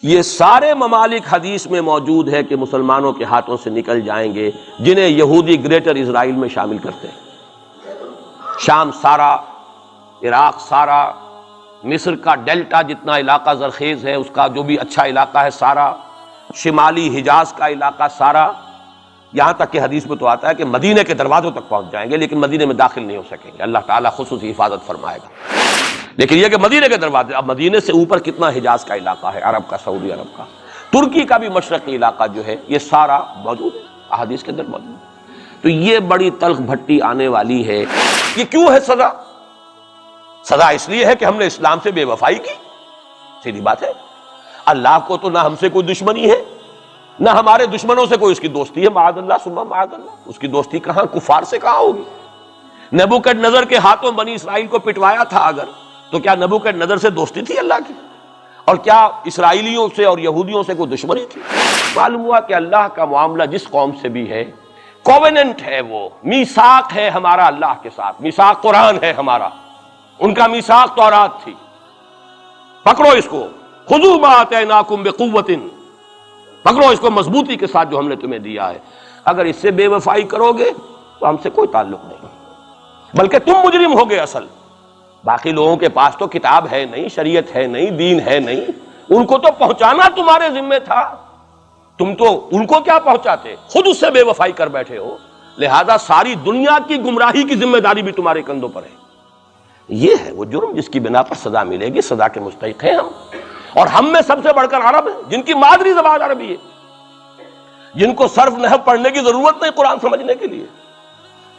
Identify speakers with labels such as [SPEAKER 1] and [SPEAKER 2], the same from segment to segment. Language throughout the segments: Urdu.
[SPEAKER 1] یہ سارے ممالک حدیث میں موجود ہے کہ مسلمانوں کے ہاتھوں سے نکل جائیں گے جنہیں یہودی گریٹر اسرائیل میں شامل کرتے ہیں۔ شام سارا، عراق سارا، مصر کا ڈیلٹا جتنا علاقہ زرخیز ہے اس کا جو بھی اچھا علاقہ ہے سارا، شمالی حجاز کا علاقہ سارا، یہاں تک کہ حدیث میں تو آتا ہے کہ مدینے کے دروازوں تک پہنچ جائیں گے لیکن مدینے میں داخل نہیں ہو سکیں گے، اللہ تعالیٰ خصوصی حفاظت فرمائے گا۔ لیکن یہ کہ مدینے کے دروازے، اب مدینے سے اوپر کتنا حجاز کا علاقہ ہے، عرب کا، سعودی عرب کا، ترکی کا بھی مشرقی علاقہ جو ہے، یہ سارا موجود ہے، احادیث کے اندر موجود ہے۔ تو یہ بڑی تلخ بھٹی آنے والی ہے۔ یہ کیوں ہے سزا؟ سزا اس لیے ہے کہ ہم نے اسلام سے بے وفائی کی، سیدھی بات ہے۔ اللہ کو تو نہ ہم سے کوئی دشمنی ہے نہ ہمارے دشمنوں سے کوئی اس کی دوستی ہے، معاذ اللہ ثم معاذ اللہ۔ اس کی دوستی کہاں، کفار سے کہاں ہوگی؟ نبوکدنضر کے ہاتھوں بنی اسرائیل کو پٹوایا تھا اگر، تو کیا نبوکدنضر سے دوستی تھی اللہ کی؟ اور کیا اسرائیلیوں سے اور یہودیوں سے کوئی دشمنی تھی؟ معلوم ہوا کہ اللہ کا معاملہ جس قوم سے بھی ہے، کووننٹ ہے، وہ میثاق ہے ہمارا اللہ کے ساتھ، میثاق قرآن ہے ہمارا، ان کا میثاق تورات تھی۔ پکڑو اس کو، خذوا ما آتیناکم بقوۃ، پکڑو اس کو مضبوطی کے ساتھ جو ہم نے تمہیں دیا ہے۔ اگر اس سے بے وفائی کرو گے تو ہم سے کوئی تعلق نہیں، بلکہ تم مجرم ہوگے اصل۔ باقی لوگوں کے پاس تو کتاب ہے نہیں، شریعت ہے نہیں، دین ہے نہیں، ان کو تو پہنچانا تمہارے ذمہ تھا، تم تو ان کو کیا پہنچاتے، خود اس سے بے وفائی کر بیٹھے ہو، لہذا ساری دنیا کی گمراہی کی ذمہ داری بھی تمہارے کندھوں پر ہے۔ یہ ہے وہ جرم جس کی بنا پر سزا ملے گی، سزا کے مستحق ہیں ہم، اور ہم میں سب سے بڑھ کر عرب ہیں جن کی مادری زبان عربی ہے، جن کو صرف نحو پڑھنے کی ضرورت نہیں قرآن سمجھنے کے لیے،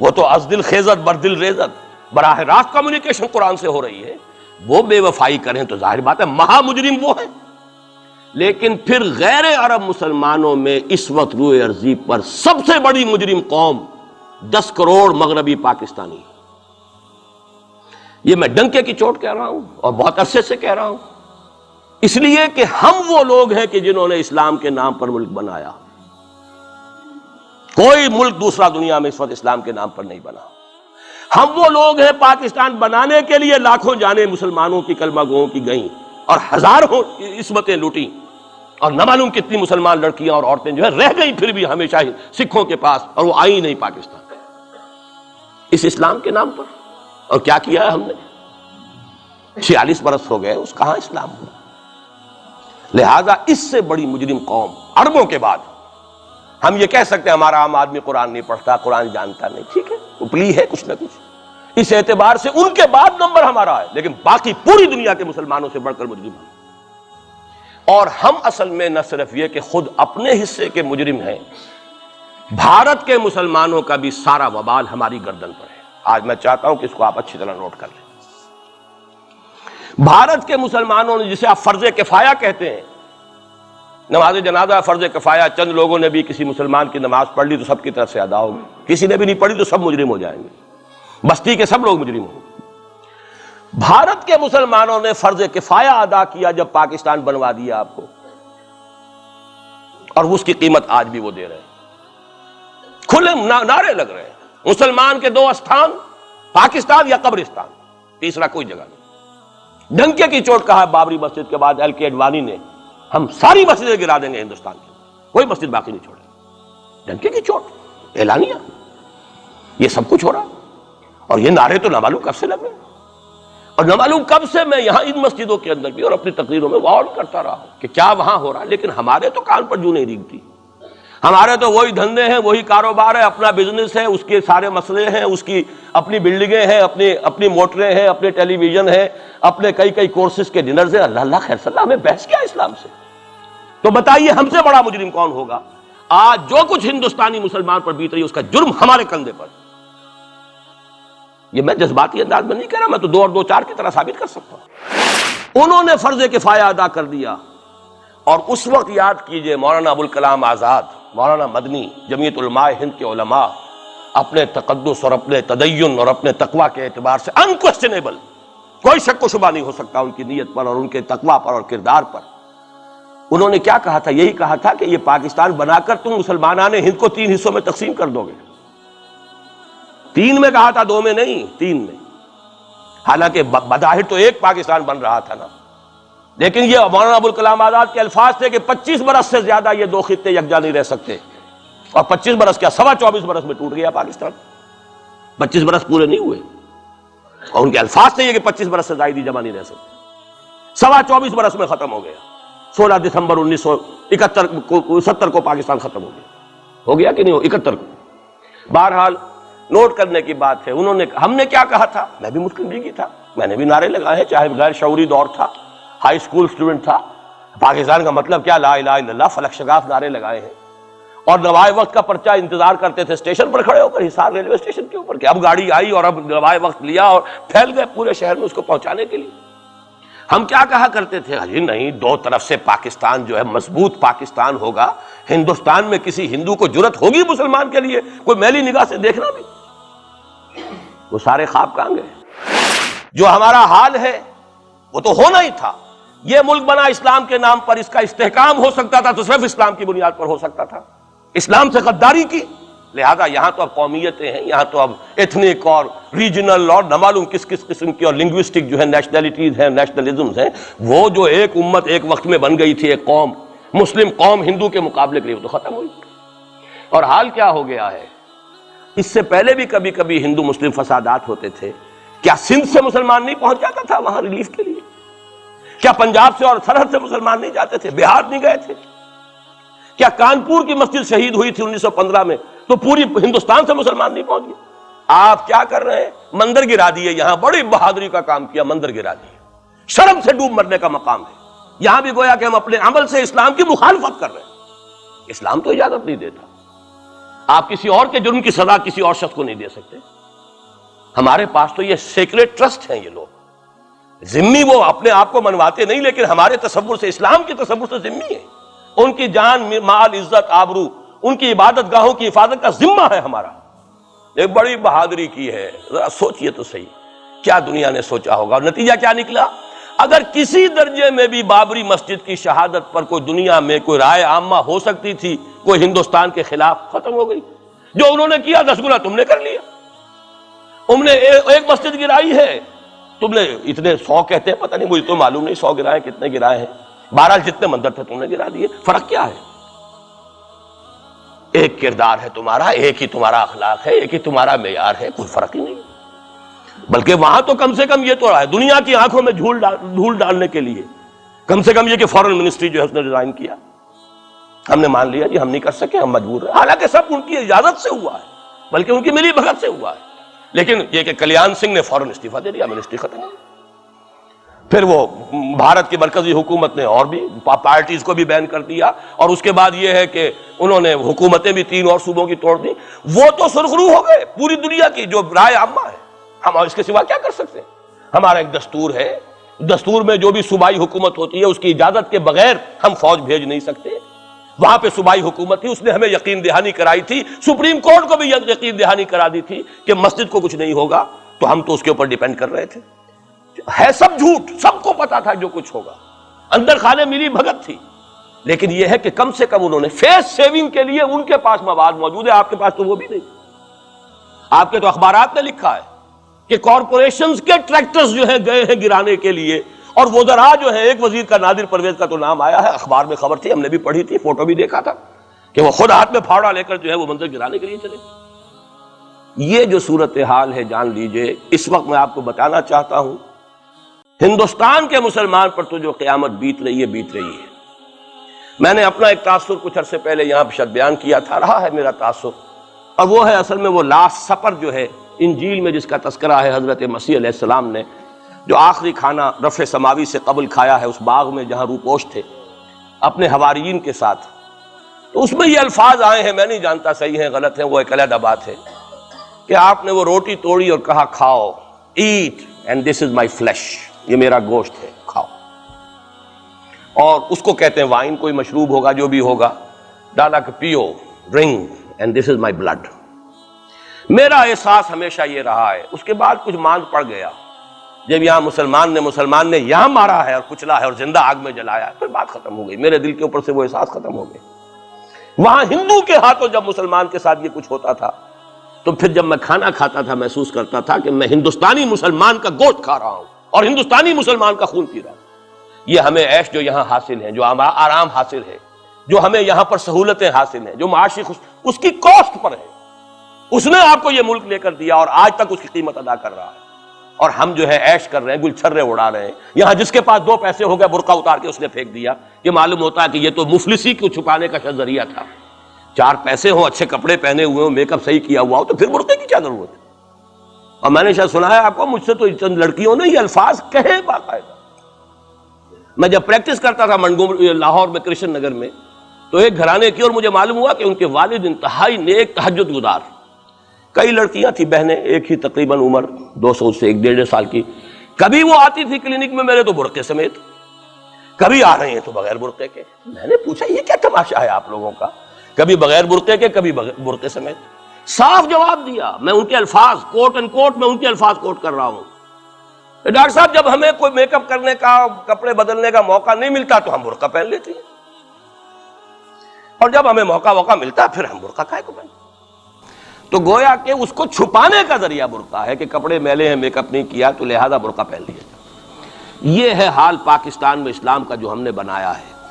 [SPEAKER 1] وہ تو از دل خیزت بر دل ریزت، براہ راست کمیونیکیشن قرآن سے ہو رہی ہے۔ وہ بے وفائی کریں تو ظاہر بات ہے مہا مجرم وہ ہیں۔ لیکن پھر غیر عرب مسلمانوں میں اس وقت روئے ارضی پر سب سے بڑی مجرم قوم 10 کروڑ مغربی پاکستانی، یہ میں ڈنکے کی چوٹ کہہ رہا ہوں اور بہت عرصے سے کہہ رہا ہوں، اس لیے کہ ہم وہ لوگ ہیں کہ جنہوں نے اسلام کے نام پر ملک بنایا۔ کوئی ملک دوسرا دنیا میں اس وقت اسلام کے نام پر نہیں بنا۔ ہم وہ لوگ ہیں پاکستان بنانے کے لیے لاکھوں جانیں مسلمانوں کی، کلمہ گوؤں کی گئیں اور ہزاروں عصمتیں لوٹیں، اور نہ معلوم کتنی مسلمان لڑکیاں اور عورتیں جو ہے رہ گئیں پھر بھی ہمیشہ ہی سکھوں کے پاس، اور وہ آئی نہیں پاکستان اس اسلام کے نام پر۔ اور کیا کیا ہے ہم نے؟ 46 برس ہو گئے، اس کہاں اسلام ہوا؟ لہذا اس سے بڑی مجرم قوم عربوں کے بعد، ہم یہ کہہ سکتے ہیں ہمارا عام آدمی قرآن نہیں پڑھتا، قرآن جانتا نہیں، ٹھیک ہے، اپلی ہے کچھ نہ کچھ، اس اعتبار سے ان کے بعد نمبر ہمارا ہے، لیکن باقی پوری دنیا کے مسلمانوں سے بڑھ کر مجرم ہیں۔ اور ہم اصل میں نہ صرف یہ کہ خود اپنے حصے کے مجرم ہیں، بھارت کے مسلمانوں کا بھی سارا وبال ہماری گردن پر ہے۔ آج میں چاہتا ہوں کہ اس کو آپ اچھی طرح نوٹ کر لیں۔ بھارت کے مسلمانوں نے، جسے آپ فرض کفایہ کہتے ہیں، نماز جنازہ فرض کفایہ، چند لوگوں نے بھی کسی مسلمان کی نماز پڑھ لی تو سب کی طرف سے ادا ہوگی، کسی نے بھی نہیں پڑھی تو سب مجرم ہو جائیں گے، بستی کے سب لوگ مجرم ہوں گے۔ بھارت کے مسلمانوں نے فرض کفایہ ادا کیا جب پاکستان بنوا دیا آپ کو، اور اس کی قیمت آج بھی وہ دے رہے ہیں، کھلے نعرے لگ رہے ہیں، مسلمان کے 2 استھان، پاکستان یا قبرستان، تیسرا کوئی جگہ نہیں۔ ڈنکے کی چوٹ کہا بابری مسجد کے بعد ایل کے اڈوانی نے، ہم ساری مسجدیں گرا دیں گے ہندوستان کی، کوئی مسجد باقی نہیں چھوڑے۔ ڈنکے کی چوٹ، اعلانیہ، یہ سب کچھ ہو رہا، اور یہ نعرے تو نہ معلوم کب سے لگ رہے ہیں، اور نہ معلوم کب سے میں یہاں ان مسجدوں کے اندر بھی اور اپنی تقریروں میں وارن کرتا رہا ہوں کہ کیا وہاں ہو رہا، لیکن ہمارے تو کان پر جوں نہیں ریگتی۔ ہمارے تو وہی دھندے ہیں، وہی کاروبار ہے، اپنا بزنس ہے، اس کے سارے مسئلے ہیں، اس کی اپنی بلڈنگیں ہیں، اپنی موٹریں ہیں، اپنے ٹیلی ویژن ہیں، اپنے کئی کورسز کے ڈنرز ہیں۔ اللہ خیر صلی اللہ، ہمیں بحث کیا اسلام سے؟ تو بتائیے ہم سے بڑا مجرم کون ہوگا؟ آج جو کچھ ہندوستانی مسلمان پر بیت رہی ہے اس کا جرم ہمارے کندھے پر۔ یہ میں جذباتی انداز میں نہیں کہہ رہا، میں تو 2 اور 2 4 کی طرح ثابت کر سکتا ہوں۔ انہوں نے فرض کفایہ ادا کر دیا، اور اس وقت یاد کیجئے مولانا ابوالکلام آزاد، مولانا مدنی، جمعیت علماء ہند کے علماء اپنے تقدس اور اپنے تدین اور اپنے تقوی کے اعتبار سے انکویسچنیبل، کوئی شک و شبہ نہیں ہو سکتا ان کی نیت پر اور ان کے تقوی پر اور کردار پر، انہوں نے کیا کہا تھا؟ یہی کہا تھا کہ یہ پاکستان بنا کر تم مسلمانان ہند کو 3 حصوں میں تقسیم کر دو گے۔ 3 میں کہا تھا، 2 میں نہیں، 3 میں۔ حالانکہ بظاہر تو ایک پاکستان بن رہا تھا نا، لیکن یہ مولانا ابوالکلام آزاد کے الفاظ تھے کہ 25 برس سے زیادہ یہ دو خطے یکجا نہیں رہ سکتے، اور 25 برس کیا 24.25 برس میں ٹوٹ گیا پاکستان، 25 برس پورے نہیں ہوئے، اور ان کے الفاظ تھے یہ کہ 25 برس سے زائد جمع نہیں رہ سکتے، 24.25 برس میں ختم ہو گیا، 16 دسمبر 1970 کو پاکستان ختم ہو گیا کہ نہیں ہو 71 کو۔ بہرحال نوٹ کرنے کی بات ہے، ہم نے کیا کہا تھا، میں بھی مسلم لیگی تھا، میں نے بھی نعرے لگائے ہیں، چاہے غیر شعوری دور تھا، ہائی سکول سٹوڈنٹ تھا، پاکستان کا مطلب کیا، لا الہ الا اللہ، فلک شگاف نعرے لگائے ہیں، اور نوائے وقت کا پرچہ انتظار کرتے تھے اسٹیشن پر کھڑے ہو کر، حصار ریلوے اسٹیشن کے اوپر، کہ اب گاڑی آئی اور اب نوائے وقت لیا اور پھیل گئے پورے شہر میں اس کو پہنچانے کے لیے۔ ہم کیا کہا کرتے تھے، جی نہیں، دو طرف سے پاکستان جو ہے مضبوط پاکستان ہوگا، ہندوستان میں کسی ہندو کو جرت ہوگی مسلمان کے لیے کوئی میلی نگاہ سے دیکھنا بھی؟ وہ سارے خواب کہاں گئے؟ جو ہمارا حال ہے وہ تو ہونا ہی تھا، یہ ملک بنا اسلام کے نام پر، اس کا استحکام ہو سکتا تھا تو صرف اسلام کی بنیاد پر ہو سکتا تھا، اسلام سے غداری کی، لہذا یہاں تو اب قومیتیں ہیں، یہاں تو اب ایتھنک اور ریجنل اور نہ معلوم کس قسم کی اور لنگوسٹک جو ہے نیشنلٹیز ہیں، نیشنلزمز ہیں، وہ جو ایک امت ایک وقت میں بن گئی تھی، ایک قوم، مسلم قوم ہندو کے مقابلے کے لیے، وہ تو ختم ہوئی۔ اور حال کیا ہو گیا ہے، اس سے پہلے بھی کبھی کبھی ہندو مسلم فسادات ہوتے تھے، کیا سندھ سے مسلمان نہیں پہنچ جاتا تھا وہاں ریلیف کے لیے؟ کیا پنجاب سے اور سرحد سے مسلمان نہیں جاتے تھے؟ بہار نہیں گئے تھے؟ کیا کانپور کی مسجد شہید ہوئی تھی 1915 میں تو پوری ہندوستان سے مسلمان نہیں پہنچ گئے؟ آپ کیا کر رہے ہیں، مندر گرا دیے، یہاں بڑی بہادری کا کام کیا، مندر گرا دیے، شرم سے ڈوب مرنے کا مقام ہے، یہاں بھی گویا کہ ہم اپنے عمل سے اسلام کی مخالفت کر رہے ہیں، اسلام تو اجازت نہیں دیتا، آپ کسی اور کے جرم کی سزا کسی اور شخص کو نہیں دے سکتے، ہمارے پاس تو یہ سیکریٹ ٹرسٹ ہیں، یہ لوگ ذمی وہ اپنے آپ کو منواتے نہیں، لیکن ہمارے تصور سے، اسلام کے تصور سے ذمی ہے، ان کی جان، مال، عزت، آبرو، ان کی عبادت گاہوں کی حفاظت کا ذمہ ہے ہمارا، ایک بڑی بہادری کی ہے، ذرا سوچئے تو صحیح کیا دنیا نے سوچا ہوگا، اور نتیجہ کیا نکلا؟ اگر کسی درجے میں بھی بابری مسجد کی شہادت پر کوئی دنیا میں کوئی رائے عامہ ہو سکتی تھی کوئی ہندوستان کے خلاف، ختم ہو گئی، جو انہوں نے کیا 10 گنا تم نے کر لیا، تم نے ایک مسجد گرائی ہے، تم نے اتنے 100 کہتے ہیں، پتہ نہیں مجھے تو معلوم نہیں 100 گرائے کتنے گرائے ہیں، بہرحال جتنے مندر تھے تم نے گرا دیے، فرق کیا ہے؟ ایک کردار ہے تمہارا، ایک ہی تمہارا اخلاق ہے، ایک ہی تمہارا معیار ہے، کوئی فرق ہی نہیں، بلکہ وہاں تو کم سے کم یہ تو ہے دنیا کی آنکھوں میں دھول ڈالنے کے لیے کم سے کم یہ کہ فارن منسٹری جو ہے اس نے ریزائن کیا، ہم نے مان لیا جی ہم نہیں کر سکے، ہم مجبور ہیں، حالانکہ سب ان کی اجازت سے ہوا ہے، بلکہ ان کی ملی بھگت سے ہوا ہے، لیکن یہ کہ کلیان سنگھ نے فوراً استعفیٰ دے دیا، منسٹری ختم ہو، پھر وہ بھارت کی مرکزی حکومت نے اور بھی پارٹیز کو بھی بین کر دیا، اور اس کے بعد یہ ہے کہ انہوں نے حکومتیں بھی 3 اور صوبوں کی توڑ دی، وہ تو سرخرو ہو گئے پوری دنیا کی جو رائے عامہ ہے، ہم اس کے سوا کیا کر سکتے ہیں؟ ہمارا ایک دستور ہے، دستور میں جو بھی صوبائی حکومت ہوتی ہے اس کی اجازت کے بغیر ہم فوج بھیج نہیں سکتے، وہاں پہ صوبائی حکومت تھی، اس نے ہمیں یقین دہانی کرائی تھی، سپریم کورٹ کو بھی یقین دہانی کرا دی تھی کہ مسجد کو کچھ نہیں ہوگا، تو ہم تو اس کے اوپر ڈیپینڈ کر رہے تھے، ہے سب جھوٹ، سب کو پتا تھا جو کچھ ہوگا، اندر خانے ملی بھگت تھی، لیکن یہ ہے کہ کم سے کم انہوں نے فیس سیونگ کے لیے ان کے پاس مواد موجود ہے، آپ کے پاس تو وہ بھی نہیں، آپ کے تو اخبارات نے لکھا ہے کہ کارپوریشنز کے ٹریکٹرز جو ہیں گئے ہیں گرانے کے لیے، اور وزراء جو ہیں، ایک وزیر کا نادر پرویز کا تو نام آیا ہے، اخبار میں خبر تھی، ہم نے بھی پڑھی تھی، فوٹو بھی دیکھا تھا کہ وہ خود ہاتھ میں پھاوڑا لے کر جو ہے وہ منظر گرانے کے لیے چلے۔ یہ جو صورتحال ہے جان لیجئے، اس وقت میں آپ کو بتانا چاہتا ہوں ہندوستان کے مسلمان پر تو جو قیامت بیت رہی ہے، میں نے اپنا ایک تاثر کچھ عرصے پہلے یہاں شد بیان کیا تھا، رہا ہے میرا تاثر، اور وہ ہے اصل میں وہ لاسٹ سپر جو ہے انجیل میں جس کا تذکرہ ہے حضرت مسیح علیہ السلام نے جو آخری کھانا رفع سماوی سے قبل کھایا ہے اس باغ میں جہاں روپوش تھے اپنے حواریین کے ساتھ، تو اس میں یہ الفاظ آئے ہیں، میں نہیں جانتا صحیح ہیں غلط ہیں، وہ ایک علیحدہ بات ہے کہ آپ نے وہ روٹی توڑی اور کہا کھاؤ، eat and this is my flesh, یہ میرا گوشت ہے، کھاؤ، اور اس کو کہتے ہیں وائن، کوئی مشروب ہوگا جو بھی ہوگا، ڈالا کہ پیو، drink and this is my blood. میرا احساس ہمیشہ یہ رہا ہے، اس کے بعد کچھ ماند پڑ گیا، جب یہاں مسلمان نے یہاں مارا ہے اور کچلا ہے اور زندہ آگ میں جلایا ہے، پھر بات ختم ہو گئی، میرے دل کے اوپر سے وہ احساس ختم ہو گئے۔ وہاں ہندو کے ہاتھوں جب مسلمان کے ساتھ یہ کچھ ہوتا تھا تو پھر جب میں کھانا کھاتا تھا محسوس کرتا تھا کہ میں ہندوستانی مسلمان کا گوشت کھا رہا ہوں اور ہندوستانی مسلمان کا خون پی رہا ہوں۔ یہ ہمیں عیش جو یہاں حاصل ہیں، جو آرام حاصل ہے، جو ہمیں یہاں پر سہولتیں حاصل ہیں، جو معاشی اس کی کاسٹ پر ہے. اس نے آپ کو یہ ملک لے کر دیا اور آج تک اس کی قیمت ادا کر رہا ہے. اور ہم جو ہے عیش کر رہے ہیں، گل چھرے اڑا رہے ہیں. یہاں جس کے پاس 2 پیسے ہو گئے برقع اتار کے اس نے پھینک دیا. یہ معلوم ہوتا ہے کہ یہ تو مفلسی کو چھپانے کا ذریعہ تھا. 4 پیسے ہوں، اچھے کپڑے پہنے ہوئے ہوں، میک اپ صحیح کیا ہوا ہو، تو پھر برقعے کی کیا ضرورت ہے؟ اور میں نے شاید سنا ہے آپ کو، مجھ سے تو چند لڑکیوں نے یہ الفاظ کہے باقاعدہ. میں جب پریکٹس کرتا تھا لاہور میں کرشن نگر میں، تو ایک گھرانے کی، اور مجھے معلوم ہوا کہ ان کے والد انتہائی نیک تہجد گزار. کئی لڑکیاں تھیں بہنیں، ایک ہی تقریباً عمر 200 سے 1.5 سال کی. کبھی وہ آتی تھی کلینک میں میرے تو برقعے سمیت، کبھی آ رہے ہیں تو بغیر برقعے کے. میں نے پوچھا یہ کیا تماشا ہے آپ لوگوں کا، کبھی بغیر برقعے کے کبھی برقعے سمیت. صاف جواب دیا. میں ان کے الفاظ کوٹ اینڈ کوٹ میں ان کے الفاظ کوٹ کر رہا ہوں. ڈاکٹر صاحب جب ہمیں کوئی میک اپ کرنے کا، کپڑے بدلنے کا موقع نہیں ملتا تو ہم برقع پہن لیتے ہیں، اور جب ہمیں موقع ملتا پھر ہم برقع کائے کو پہنتے. تو گویا کہ اس کو چھپانے کا ذریعہ برقع ہے کہ کپڑے میلے ہیں، میک اپ نہیں کیا تو لہذا برقع پہن لیا. یہ ہے حال پاکستان میں اسلام کا جو ہم نے بنایا ہے.